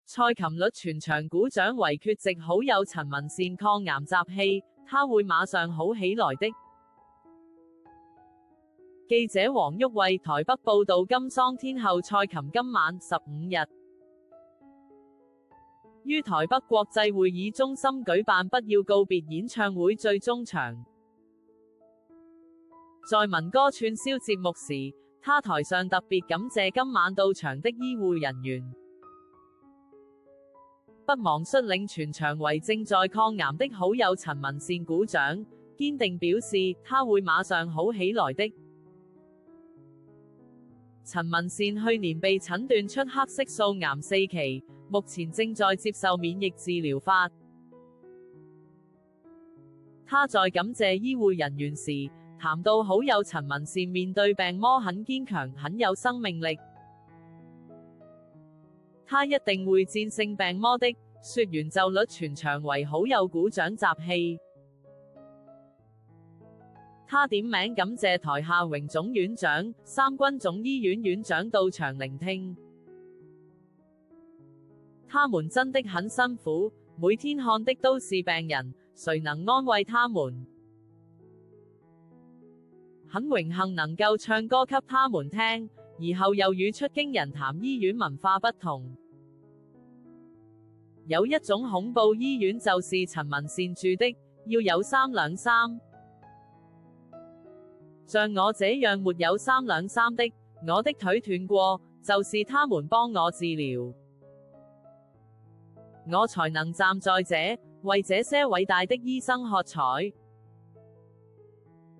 蔡琴率全場鼓掌為缺席好友陳文善抗癌集氣，他會馬上好起來的。記者黃旭為台北報道，金喪天后蔡琴今晚15日於台北國際會議中心舉辦不要告別演唱會最終場。在民歌串燒節目時，他台上特別感謝今晚到場的醫護人員，不忘率領全場為正在抗癌的好友陳文善鼓掌，堅定表示他會馬上好起來的。陳文善去年被診斷出黑色素癌4期，目前正在接受免疫治療法。他在感謝醫護人員時，談到好友陳文善面對病魔很堅強，很有生命力，他一定會戰勝病魔的。說完就率全場為好友鼓掌集氣。他點名感謝台下榮總院長、三軍總醫院院長到場聆聽，他們真的很辛苦，每天看的都是病人，誰能安慰他們？很榮幸能夠唱歌給他們聽，而後又語出驚人，談醫院文化不同。有一種恐怖醫院就是陳文善住的，要有3兩3。像我這樣沒有3兩3的，我的腿斷過，就是他們幫我治療，我才能站在這，為這些偉大的醫生喝彩。